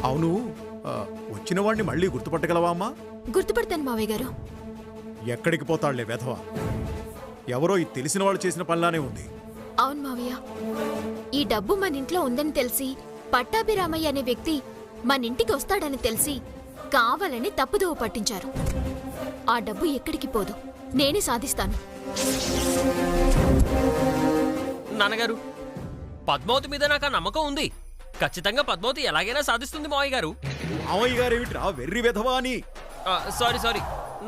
అవును, ఆ, వచ్చిన వాడిని మళ్ళీ గుర్తుపట్టగలవా అమ్మా? గుర్తుపడతాను మావయ్య గారు. ఎక్కడికి పోతాళ్లే వెధవ. ఎవరో ఈ తెలిసిన వాళ్ళు చేసిన పనిలానే ఉంది. అవును మావయ్య, ఈ డబ్బు మన ఇంట్లో ఉందని తెలిసి పట్టాభిరామయ్య అనే వ్యక్తి మన ఇంటికి వస్తాడని తెలిసి కావాలని తప్పుదోవ పట్టించారు. ఆ డబ్బు ఎక్కడికి పోదు, నేనే సాధిస్తాను. నాన్నగారు, పద్మావతి మీద నాకు ఆ నమ్మకం ఉంది. ఖచ్చితంగా పద్మావతి ఎలాగైనా సాధిస్తుంది మావయ్య గారు. మావయ్య గారేమిట్రా వెర్రి వెధవా అని? సారీ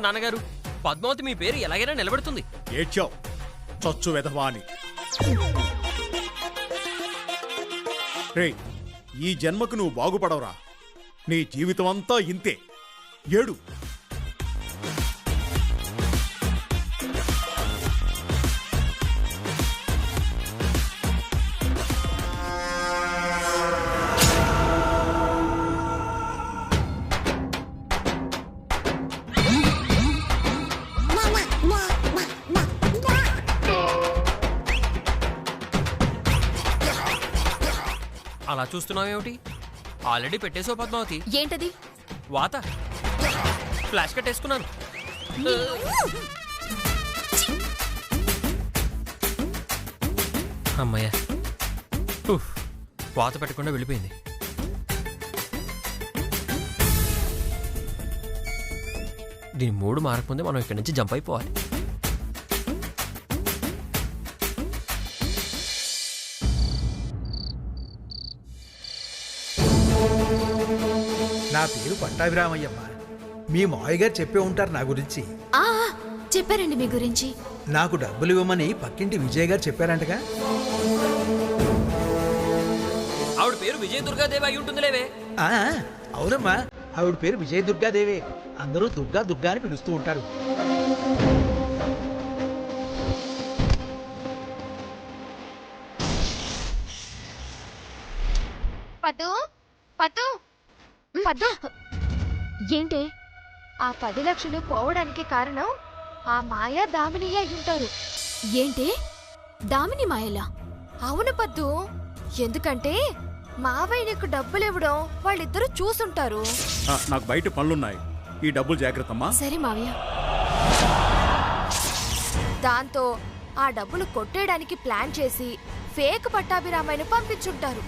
నాన్నగారు, పద్మావతి మీ పేరు ఎలాగైనా నిలబెడుతుంది. ఏడ్చావు చచ్చు వెధవా అని. రేయ్, ఈ జన్మకు నువ్వు బాగుపడవురా. నీ జీవితం అంతా ఇంతే. ఏడు. అలా చూస్తున్నావేమిటి? ఆల్రెడీ పెట్టేసో పద్మావతి. ఏంటది? వాత. ఫ్లాష్ కట్టేసుకున్నాను. అమ్మయ్య, వాత పెట్టకుండా వెళ్ళిపోయింది. దీని మూడు మారకముందే మనం ఇక్కడి నుంచి జంప్ అయిపోవాలి. నా పేరు పట్టాభిరామయ్యమ్మ. మీ మావయ్య గారు చెప్పే ఉంటారు నా గురించి. ఆ చెప్పారండి మీ గురించి. నాకు డబ్బులు ఇవ్వమని పక్కింటి విజయ్ గారు చెప్పారంటగా. ఆవిడ పేరు విజయ దుర్గాదేవి అయి ఉంటుందిలేవే. ఆ, అవునమ్మా, ఆవిడ పేరు విజయ దుర్గాదేవే. అందరూ దుర్గా దుర్గా అని పిలుస్తూ ఉంటారు. పద్దు పద్దు పద్దు, ఏంటే? ఆ 10 లక్షలు పోవడానికి కారణం ఆ మాయా దామిని అయి ఉంటారు. ఏంటే దామిని మాయలా? అవును పద్దు, ఎందుకంటే మావయ్య నీకు డబ్బులు ఇవ్వడం వాళ్ళిద్దరూ చూసుంటారు. నాకు బయట పనులున్నాయి. ఈ డబ్బులు జాగ్రత్తమ్మా. సరే మావయ్య. దాంతో ఆ డబ్బులు కొట్టేయడానికి ప్లాన్ చేసి ఫేక్ పట్టాభిరామయ్యను పంపించుంటారు.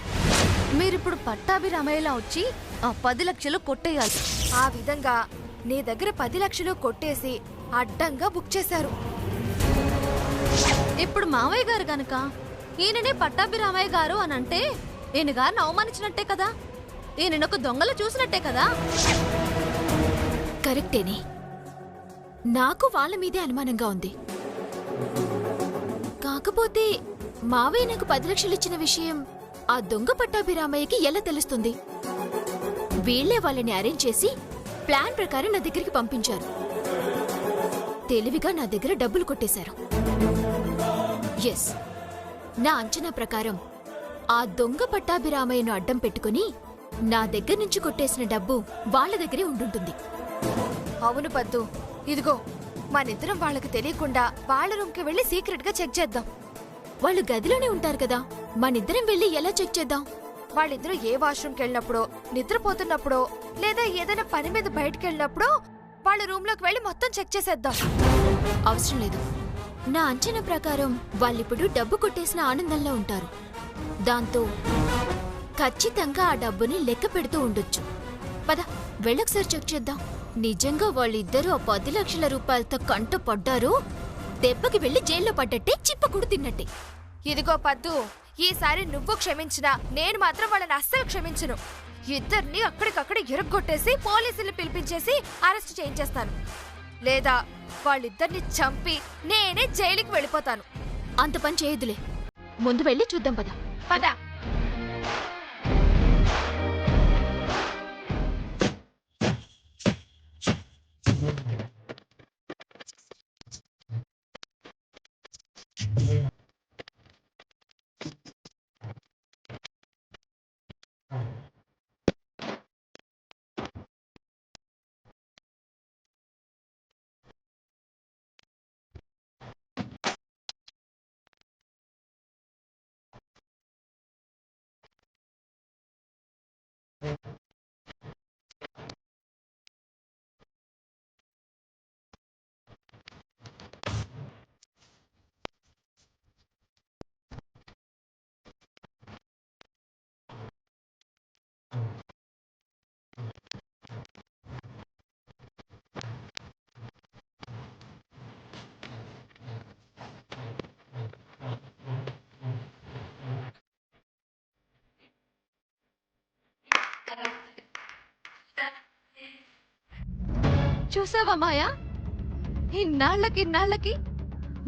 మీరిప్పుడు పట్టాభిరామయ్యలా వచ్చి ఆ 10 లక్షలు కొట్టేయాలి. ఆ విధంగా నీ దగ్గర 10 లక్షలు కొట్టేసి అడ్డంగా బుక్ చేశారు. ఇప్పుడు మావయ్య గారు గనక ఈయననే పట్టాభిరామయ్య గారు అని అంటే ఈయన గారిని అవమానించినట్టే కదా, ఈయనొక దొంగలు చూసినట్టే కదా. కరెక్టేనే. నాకు వాళ్ళ మీదే అనుమానంగా ఉంది. కాకపోతే మావయ్య నాకు 10 లక్షలు ఇచ్చిన విషయం ఆ దొంగ పట్టాభిరామయ్యకి ఎలా తెలుస్తుంది? వీళ్లే వాళ్ళని అరేంజ్ చేసి ప్లాన్ ప్రకారం నా దగ్గరికి పంపించారు. తెలివిగా నా దగ్గర డబ్బులు కొట్టేశారు. ఎస్, నా అంచనా ప్రకారం ఆ దొంగ పట్టాభిరామయ్యను అడ్డం పెట్టుకుని నా దగ్గర నుంచి కొట్టేసిన డబ్బు వాళ్ళ దగ్గరే ఉండుంటుంది. అవును పద్దు, ఇదిగో మనిద్దరం వాళ్ళకి తెలియకుండా వాళ్ళ రూమ్కి వెళ్ళి సీక్రెట్ గా చెక్ చేద్దాం. వాళ్ళు గదిలోనే ఉంటారు కదా, మనిద్దరం వెళ్ళి ఎలా చెక్ చేద్దాం? వాళ్ళిద్దరూ ఏ వాష్రూమ్కి వెళ్ళినప్పుడో, నిద్రపోతున్నప్పుడో, లేదా ఏదైనా పని మీద బయటకు వెళ్ళినప్పుడో వాళ్ళ రూమ్ లోకి వెళ్ళి మొత్తం చెక్ చేసేద్దాం. అవసరం లేదు. నా అంచనా ప్రకారం వాళ్ళిప్పుడు డబ్బు కొట్టేసిన ఆనందంలో ఉంటారు. దాంతో ఖచ్చితంగా ఆ డబ్బుని లెక్క పెడుతూ ఉండొచ్చు. పద, వెళ్ళొకసారి చెక్ చేద్దాం. నిజంగా వాళ్ళిద్దరూ ఆ 10 లక్షల రూపాయలతో కంట పడ్డారు, దెబ్బకి వెళ్లి జైల్లో పడ్డట్టే, చిప్పకుడు తిన్నట్టే. ఇదిగో పద్దు, ఈసారి నువ్వు క్షమించినా నేను మాత్రం వాళ్ళని అస్సలు క్షమించను. ఇద్దరిని అక్కడికక్కడ ఇరగ్గొట్టేసి పోలీసుల్ని పిలిపించేసి అరెస్ట్ చేయించేస్తాను. లేదా వాళ్ళిద్దరిని చంపి నేనే జైలుకి వెళ్ళిపోతాను. అంత పని చేయదులే, ముందు వెళ్ళి చూద్దాం. పద పద. చూసావా మాయా, ఇన్నాళ్ళకి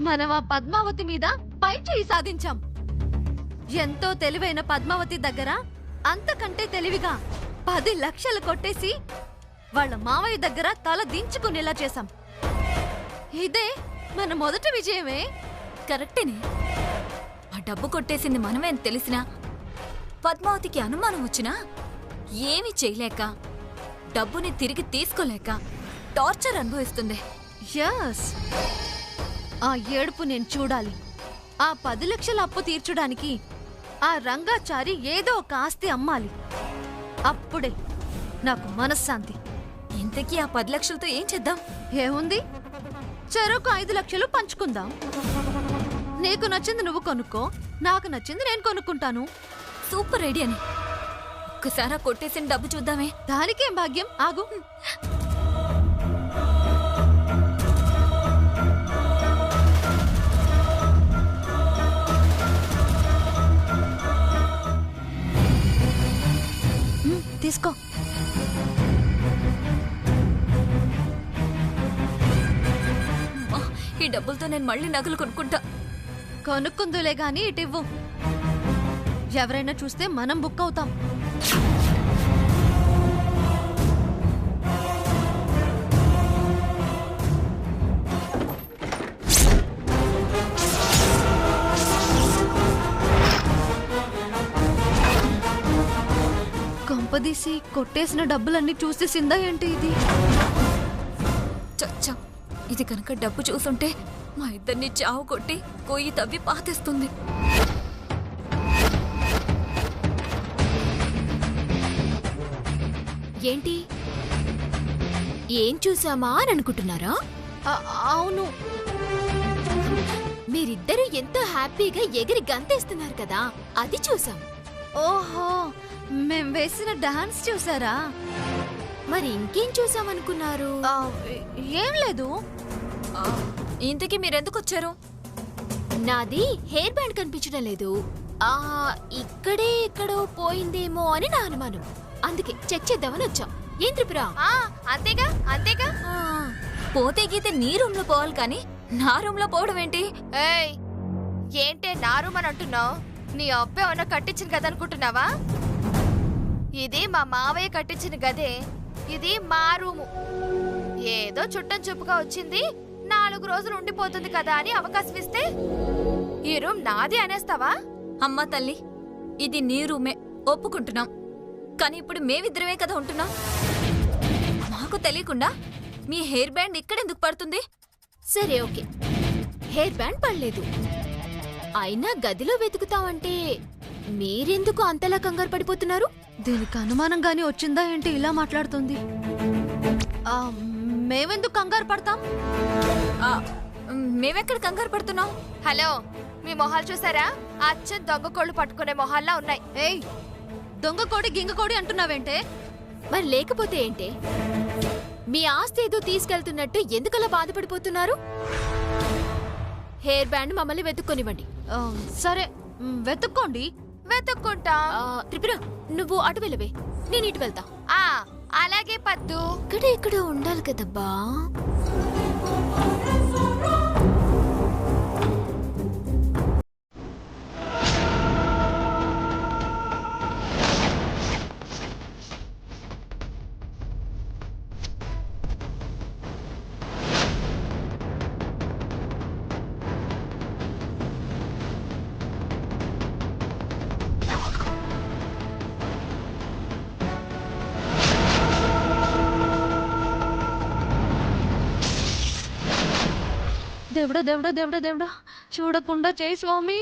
మనం ఆ పద్మావతి మీద పై చేయి సాధించాం. ఎంతో తెలివైన పద్మావతి దగ్గర అంతకంటే తెలివిగా 10 లక్షలు కొట్టేసి వాళ్ళ మావయ్య దగ్గర తల దించుకునేలా చేశాం. ఇదే మన మొదటి విజయమే. కరెక్టేనే. ఆ డబ్బు కొట్టేసింది మనమే అని తెలిసినా పద్మావతికి అనుమానం వచ్చినా ఏమీ చేయలేక డబ్బుని తిరిగి తీసుకోలేక టార్చర్ అనుభవిస్తుంది. యస్, ఆ ఏడుపు నేను చూడాలి. ఆ 10 లక్షల అప్పు తీర్చడానికి ఆ రంగాచారి ఏదో ఒక ఆస్తి అమ్మాలి. అప్పుడే నాకు మనశ్శాంతి. ఇంతకీ ఆ 10 లక్షలతో ఏం చేద్దాం? ఏముంది, చెరకు 5 లక్షలు పంచుకుందాం. నీకు నచ్చింది నువ్వు కొనుక్కో, నాకు నచ్చింది నేను కొనుక్కుంటాను. సూపర్ ఐడియాని. ఒక్కసారి కొట్టేసిన డబ్బు చూద్దామే. దానికేం భాగ్యం, ఆగు. తీసుకో. ఈ డబ్బులతో నేను మళ్ళీ నగలు కొనుక్కుంటా. కొనుక్కుందులే గాని ఇటివ్వు. ఎవరైనా చూస్తే మనం బుక్ అవుతాం. కొంపదీసి కొట్టేసిన డబ్బులన్నీ చూసేసిందా ఏంటి ఇది? చచ్చా, ఇది కనుక డబ్బు చూసుంటే మా ఇద్దరిని చావు కొట్టి కొయ్యి తవ్వి పాతేస్తుంది. ఏంటి, ఏం చూసామా అని అనుకుంటున్నారా? అవును, మీరిద్దరూ ఎంతో హ్యాపీగా ఎగిరి గంతేస్తున్నారు కదా, అది చూసాం. ఓహో, మేం వేసిన డాన్స్ చూసారా? మరి ఇంకేం చూసామనుకున్నారు? ఏం లేదు. ఇంతకీ మీరెందుకు వచ్చారు? నాది హెయిర్ బ్యాండ్ కనిపించడం లేదు. ఇక్కడే ఎక్కడో పోయిందేమో అని నా అనుమానం. అందుకే చెక్ చేద్దామని వచ్చాం. ఏం త్రిపుర? అంతేగా అంతేగా. పోతే గీతే నీ రూమ్ లో పోవాలి కానీ నా రూమ్ లో పోవడం ఏంటి? ఏయ్, ఏంటే నా రూమ్ అని అంటున్నావు? నీ అబ్బే ఉన్న కట్టించిన గది అనుకుంటున్నావా? ఇది మా మావయ్య కట్టించిన గదే. ఇది మా రూము. ఏదో చుట్టం చూపుగా వచ్చింది, 4 రోజులు ఉండిపోతుంది కదా అని అవకాశం ఇస్తే ఈ రూమ్ నాది అనేస్తావా? అమ్మా తల్లి, ఇది నీ రూమే, ఒప్పుకుంటున్నాం. కానీ ఇప్పుడు మేమిద్దరమే కదా ఉంటున్నాం. మాకు తెలియకుండా మీ హెయిర్ బ్యాండ్ ఇక్కడెందుకు పడుతుంది? సరే ఓకే, హెయిర్ బ్యాండ్ పడలేదు. అయినా గదిలో వెతుకుతామంటే మీరెందుకు అంతలా కంగారు పడిపోతున్నారు? దీనికి అనుమానంగానే వచ్చిందా ఏంటి ఇలా మాట్లాడుతుంది? మేమెందుకు కంగారు పడతాం? మేమెక్కడ కంగారు పడుతున్నాం? హలో, మీ మొహాలు చూసారా? అచ్చం దొంగ కోళ్ళు పట్టుకునే మొహాల్లా ఉన్నాయి. ఏయ్, దొంగ కోడి గింగ కోడి అంటున్నావేంటే? మరి లేకపోతే ఏంటే? మీ ఆస్తి ఏదో తీసుకెళ్తున్నట్టు ఎందుకలా బాధపడిపోతున్నారు? హెయిర్ బ్యాండ్ మమ్మల్ని వెతుక్కొనివ్వండి. సరే, వెతుక్కోండి. వెతుక్కుంటా. త్రిపుర, నువ్వు అటు వెళ్ళవే, నేను ఇటు వెళ్తా. అలాగే పద్దు. ఇక్కడ ఉండాలి కదబ్బా. దేవుడా దేవుడా దేవుడా దేవుడా, చూడకుండా చేయి స్వామి.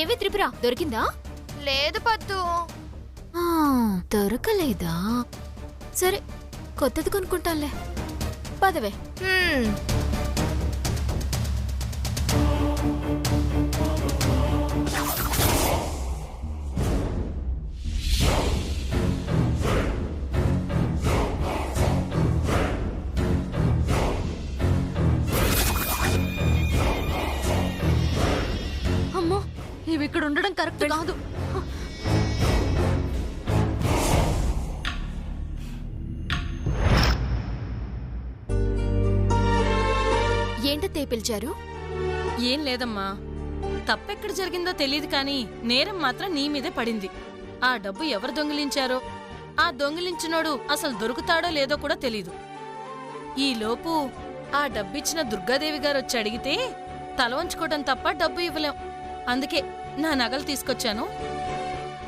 ఏవి త్రిపుర దొరికిందా? లేదు పద్దు. ఆ, దొరకలేదా? సరే కొత్తది కొనుక్కుంటానులే. పదవే. హ్మ్. అమ్మో, ఇవి ఇక్కడ ఉండడం కరెక్ట్ కాదు. ఏంటతే పిలిచారు? ఏం లేదమ్మా, తప్పెక్కడ జరిగిందో తెలియదు కానీ నేరం మాత్రం నీ మీదే పడింది. ఆ డబ్బు ఎవరు దొంగిలించారో, ఆ దొంగిలించినోడు అసలు దొరుకుతాడో లేదో కూడా తెలీదు. ఈలోపు ఆ డబ్బిచ్చిన దుర్గాదేవి గారు వచ్చి అడిగితే తల వంచుకోవడం తప్ప డబ్బు ఇవ్వలేం. అందుకే నా నగలు తీసుకొచ్చాను.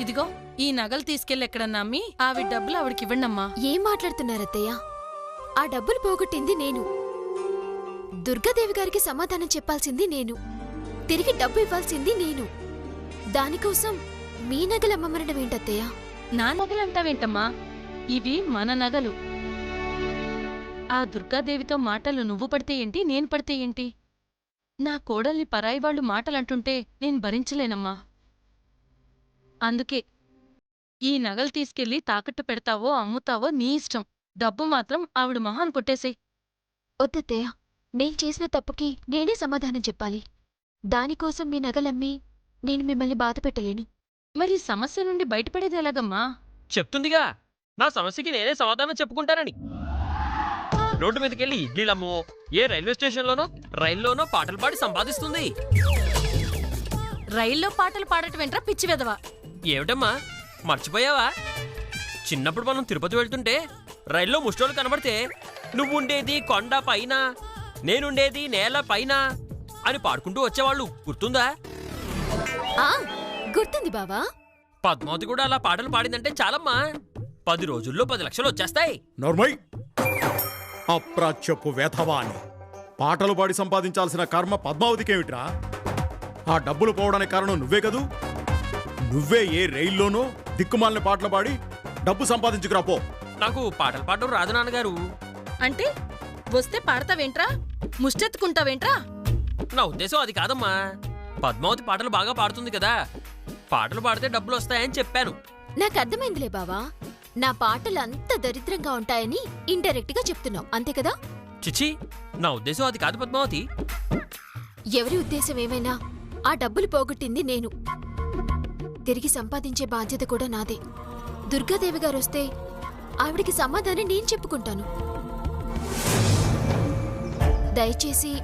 ఇదిగో ఈ నగలు తీసుకెళ్ళి ఎక్కడన్నా అమ్మి ఆవిడ డబ్బులు ఆవిడకి ఇవ్వండమ్మా. ఏం మాట్లాడుతున్నారత్తయ్య? ఆ డబ్బులు పోగొట్టింది నేను. దుర్గాదేవి గారికి సమాధానం చెప్పాల్సింది నేను. తిరిగి డబ్బు ఇవ్వాల్సింది నేను. దానికోసం మీ నగలు అమ్మమనడం ఏంటత్తయ్య? నా నగలంటావేంటమ్మా? ఇవి మన నగలు. ఆ దుర్గాదేవితో మాటలు నువ్వు పడితే ఏంటి, నేను పడితే ఏంటి? నా కోడల్ని పరాయి వాళ్ళు మాటలంటుంటే నేను భరించలేనమ్మా. అందుకే ఈ నగలు తీసుకెళ్లి తాకట్టు పెడతావో అమ్ముతావో నీ ఇష్టం. డబ్బు మాత్రం ఆవిడ మొహాన్ కొట్టేసే. వద్దత్తయ్య, నేను చేసిన తప్పుకి నేనే సమాధానం చెప్పాలి. దానికోసం మీ నగలమ్మి నేను మిమ్మల్ని బాధ పెట్టలేను. మరి సమస్య నుండి బయటపడేది ఎలాగమ్మా? చెప్తుందిగా నా సమస్యకి నేనే సమాధానం చెప్పుకుంటానని. రోడ్డు మీదకెళ్ళి ఇడ్లీలమ్మో, ఏ రైల్వే స్టేషన్లోనో రైల్లోనో పాటలు పాడి సంపాదిస్తుంది. రైల్లో పాటలు పాడటమేంట్రా పిచ్చి వెదవా? ఏమిటమ్మా మర్చిపోయావా? చిన్నప్పుడు మనం తిరుపతి వెళ్తుంటే రైల్లో ముష్టోలు కనబడితే నువ్వుండేది కొండ పైన, నేనుండేది నేల పైన అని పాడుకుంటూ వచ్చేవాళ్ళు, గుర్తుందా? ఆ గుర్తుంది బావా. పద్మావతి కూడా అలా పాటలు పాడిందంటే చాలమ్మా, 10 రోజుల్లో 10 లక్షలు వచ్చేస్తాయి. నోర్మై అప్రాచ్యపు వేధవా అని పాటలు పాడి సంపాదించాల్సిన కర్మ పద్మావతికేమిట్రా? ఆ డబ్బులు పోవడానికి కారణం నువ్వే కదూ. నువ్వే ఏ రైల్లోనో దిక్కుమాలిన పాటలు పాడి డబ్బు సంపాదించుకురా పో. నాకు పాటలు పాడడం రాదు నాన్నగారు. అంటే వస్తే పాడతావేంట్రా, ముష్టెత్తుకుంటావేంట్రా? నా ఉద్దేశం అది కాదమ్మా. పద్మావతి పాటలు బాగా పాడుతుంది కదా, పాటలు పాడితే డబ్బులు వస్తాయని చెప్పాను. నాకు అర్థమైందిలే బావా. నా పాటలు అంత దరిద్రంగా ఉంటాయని ఇండైరెక్ట్ గా చెప్తున్నావు, అంతే కదా? చిచి, నా ఉద్దేశం అది కాదు పద్మావతి. ఎవరి ఉద్దేశం ఏమైనా ఆ డబ్బులు పోగొట్టింది నేను. తిరిగి సంపాదించే బాధ్యత కూడా నాదే. దుర్గాదేవి గారొస్తే ఆవిడికి సమాధానం నేను చెప్పుకుంటాను. దయచేసి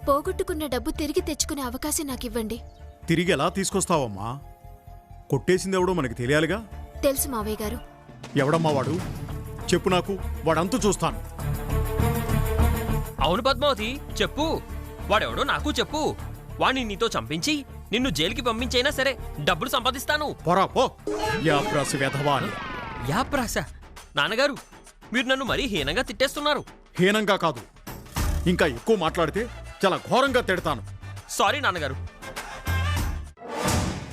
పోగొట్టుకున్న డబ్బు తిరిగి తెచ్చుకునే అవకాశం నాకివ్వండి. తిరిగి ఎలా తీసుకొస్తావమ్మా? కొట్టేసిందెవడో మనకి తెలియాలిగా. తెలుసు మావయ్య గారు. ఎవడమ్మా వాడు? చెప్పు నాకు, వాడంతు చూస్తాను. అవును పద్మావతి, చెప్పు. వాడెవడో నాకు చెప్పు. వాణ్ణి నీతో చంపించి నిన్ను జైలుకి పంపించైనా సరే డబ్బులు సంపాదిస్తాను. పోరా పో, యాప్రాసి వేధవా అని. యాప్రాస? నాన్నగారు, మీరు నన్ను మరీ హీనంగా తిట్టేస్తున్నారు. హీనంగా కాదు, ఇంకా ఎక్కువ మాట్లాడితే చాలా ఘోరంగా తిడతాను. సారీ నాన్నగారు.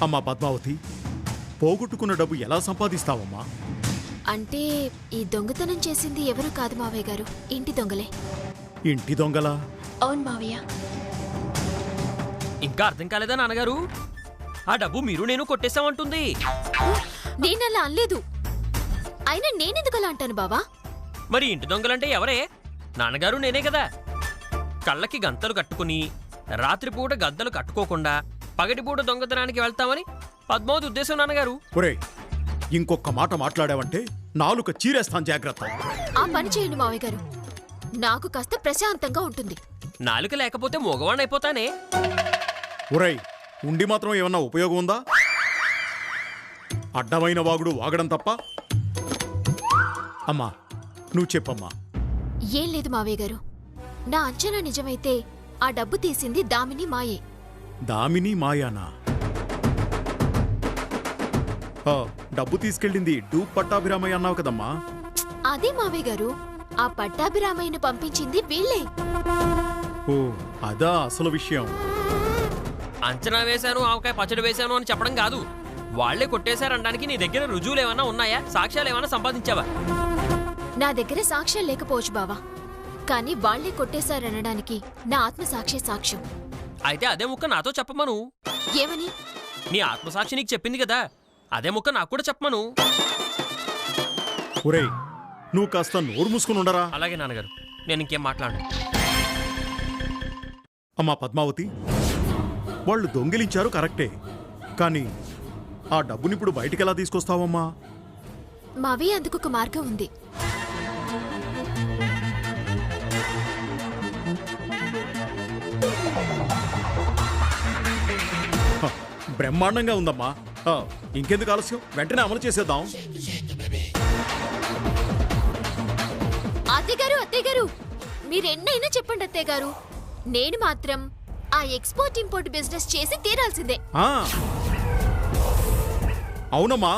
అమ్మా పద్మావతి, పోగొట్టుకున్న డబ్బు ఎలా సంపాదిస్తావమ్మా? అంటే ఈ దొంగతనం చేసింది ఎవరు కాదు మావయ్య గారు, ఇంటి దొంగలే. ఇంటి దొంగలా? అవును మావయ్య. ఇంకా అర్థం కాలేదా నాన్నగారు? ఆ డబ్బు మీరు నేను కొట్టేశామంటుంది. నేనలా అనలేదు. అయినా నేనెందుకు అలా అంటాను బావా? మరి ఇంటి దొంగలంటే ఎవరే? నాన్నగారు నేనే కదా. కళ్ళకి గంతలు కట్టుకుని రాత్రిపూట గద్దలు కట్టుకోకుండా పగటిపూట దొంగతనానికి వెళ్తామని పద్మావతి ఉద్దేశం నాన్నగారు. ఒరేయ్, ఇంకొక మాట మాట్లాడావంటే నాలుక చీరేస్తాను, జాగ్రత్త. ఆ పని చేయండి మావయ్య గారు, నాకు కాస్త ప్రశాంతంగా ఉంటుంది. నాలుక లేకపోతే మగవాణ్ణైపోతానే. ఒరేయ్, ఉండి మాత్రం ఏమన్నా ఉపయోగం ఉందా? అడ్డమైన వాగుడు వాగడం తప్ప. అమ్మా, నువ్వు చెప్పమ్మా. ఏం లేదు మావయ్య గారు, నా అంచనా నిజమైతే ఆ డబ్బు తీసింది దామిని మాయే. దామిని మాయానా? డబ్బు తీసుకెళ్ళింది డూప్ పట్టాభిరామయ్య అన్నావు కదమ్మా. అదే మావయ్య గారు, ఆ పట్టాభిరామయ్యను పంపించింది వీళ్ళే. ఓ, అదా అసలు విషయం. అంచనా వేశాను ఆవకాయ పచ్చడి వేశాను అని చెప్పడం కాదు, వాళ్లే కొట్టేశారనడానికి నీ దగ్గర రుజువులు ఏమన్నా ఉన్నాయా? సాక్ష్యాలు ఏమన్నా సంపాదించావా? నా దగ్గర సాక్ష్యాలు లేకపోవచ్చు బావా, కానీ వాళ్లే కొట్టేశారనడానికి నా ఆత్మసాక్షి సాక్ష్యం. అయితే అదే ముక్క నాతో చెప్పమను. ఏమని? నీ ఆత్మసాక్షి నీకు చెప్పింది కదా, అదే ముక్క నాకు కూడా చెప్పమను. ఒరేయ్, నువ్వు కాస్త నోరు మూసుకుని ఉండరా. అలాగే నాన్నగారు, నేను ఇంకేం మాట్లాడను. అమ్మా పద్మావతి, వాళ్ళు దొంగిలించారు కరెక్టే, కానీ ఆ డబ్బునిప్పుడు బయటికెలా తీసుకొస్తావమ్మా? మావి అందుకు ఒక మార్గం ఉంది. హ, బ్రహ్మాండంగా ఉందమ్మా. ఇంకెందుకు ఆలస్యం, వెంటనే అమలు చేసేద్దాం. అత్తయ్య గారు, మీరెన్నైనా చెప్పండి అత్తయ్య గారు, నేను మాత్రం ఆ ఎక్స్పోర్ట్ ఇంపోర్ట్ బిజినెస్ చేసి తీరాల్సిందే. అవునమ్మా,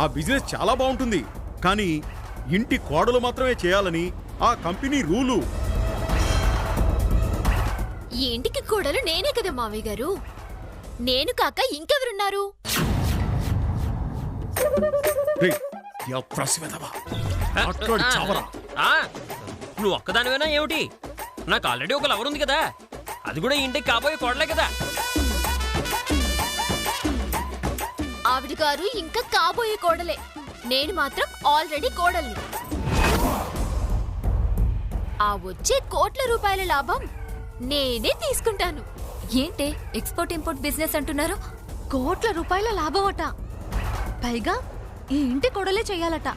ఆ బిజినెస్ చాలా బాగుంటుంది, కానీ ఇంటి కోడలు మాత్రమే చేయాలని ఆ కంపెనీ రూలు. ఈ ఇంటికి కోడలు నేనే కదా మావయ్య గారు, నేను కాక ఇంకెవరున్నారు? రేయ్, యప్రస్వెదవా, అట్లాడి చావరా. నువ్వు ఒక్కదానివేనా ఏమిటి? నాకు ఆల్రెడీ ఒక లవర్ ఉంది కదా, అది కూడా ఇంటికి కాబోయే కోడలే కదా. ఆవిడ గారు ఇంకా కాబోయే కోడలే, నేను మాత్రం ఆల్రెడీ కోడల్ని. ఆ వచ్చే కోట్ల రూపాయల లాభం నేనే తీసుకుంటాను. ఏంటే ఎక్స్పోర్ట్ ఇంపోర్ట్ బిజినెస్ అంటున్నారు? కోట్ల రూపాయల లాభం అట, పైగా ఈ ఇంటి కొడలే చెయ్యాలట.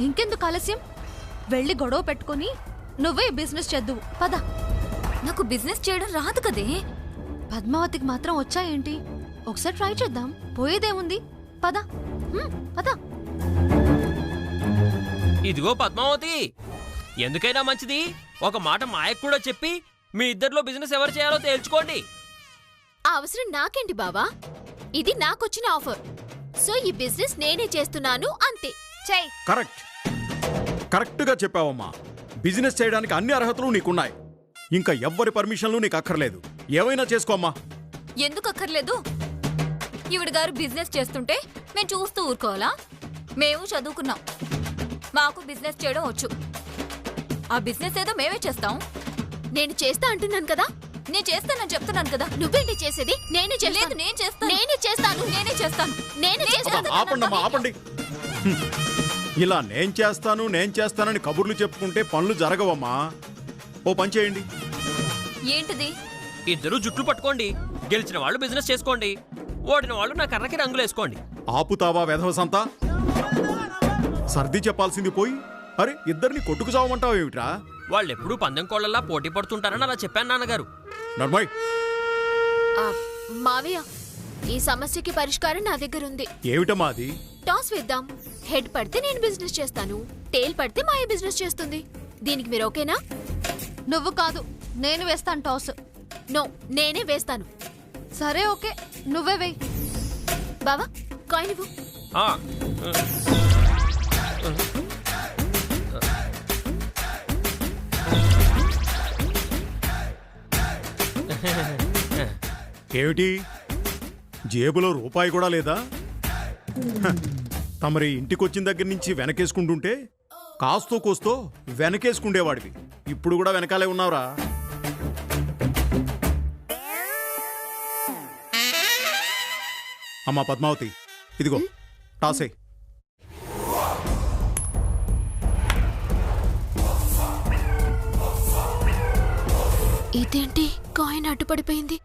ఇంకెందుకు ఆలస్యం, వెళ్ళి గొడవ పెట్టుకుని నువ్వే బిజినెస్ చేద్దువు పద. నాకు బిజినెస్ చేయడం రాదు కదే. పద్మావతికి మాత్రం వచ్చా ఏంటి? ఒకసారి ట్రై చేద్దాం, పోయేదేముంది, పద పద. ఇదిగో పద్మావతి, ఎందుకైనా మంచిది ఒక మాట మాయకు కూడా చెప్పి మీ ఇద్దరిలో బిజినెస్ ఎవరు చేయాలో తేల్చుకోండి. ఆ అవసరం నాకేంటి బావా, ఇది నాకొచ్చిన ఆఫర్, సో ఈ బిజినెస్ నేనే చేస్తున్నాను అంతే. చెయ్. కరెక్ట్ గా చెప్పావమ్మా. బిజినెస్ చేయడానికి అన్ని అర్హతలు నీకున్నాయి, ఇంకా ఎవ్వరి పర్మిషన్లు నీకు అక్కర్లేదు. ఏమైనా చేసుకోమ్మా. ఎందుకు అక్కర్లేదు? ఈవిడ గారు బిజినెస్ చేస్తుంటే మేము చూస్తూ ఊరుకోవాలా? మేము చదువుకున్నాం, మాకు బిజినెస్ చేయడం వచ్చు. ఆ బిజినెస్ ఏదో మేమే చేస్తాం. నేను చేస్తా అంటున్నాను కదా. నేను చేస్తానని చెప్తున్నాను కదా. నువ్వేంటి చేసేది? నేనే లేదు, నేను చేస్తాను. నేనే చేస్తాను. నేనే చేస్తాను. అబ్బా, ఆపండమ్మా, ఆపండి. ఇలా నేను చేస్తానని కబుర్లు చెప్పుకుంటే పనులు జరగవమ్మా. ఓ పని చేయండి. ఏంటిది? ఇద్దరు జుట్లు పట్టుకోండి, గెలిచిన వాళ్ళు బిజినెస్ చేసుకోండి, ఓడిన వాళ్ళు నా కర్రకి రంగులేసుకోండి. ఆపుతావా వెధవసంతా? సర్ది చెప్పాల్సింది పోయి అరే ఇద్దరిని కొట్టుకు చావమంటావేమిట్రా? వాళ్ళెప్పుడూ పందెం కోళ్లలా పోటీ పడుతుంటారని అలా చెప్పాను నాన్నగారు. నర్మయ్, మావయ్య, ఈ సమస్యకి పరిష్కారం నా దగ్గర ఉంది. ఏమిటమ్మా అది? టాస్ వేద్దాం. హెడ్ పడితే నేను బిజినెస్ చేస్తాను, టేల్ పడితే మాయ బిజినెస్ చేస్తుంది. దీనికి మీరు ఓకేనా? నువ్వు కాదు, నేను వేస్తాను టాస్. నో, నేనే వేస్తాను. సరే ఓకే, నువ్వే వేయి. బావా, కాయిన్ ఇవ్వు. ఆ, ఏమిటి, జేబులో రూపాయి కూడా లేదా? హ, తమరి ఇంటికొచ్చిన దగ్గర నుంచి వెనకేసుకుంటుంటే కాస్తో కోస్తో వెనకేసుకుండేవాడివి, ఇప్పుడు కూడా వెనకాలే ఉన్నావురా. అమ్మా పద్మావతి, ఇదిగో టాసే. ఇదేంటి కాయిన్ అడ్డుపడిపోయింది?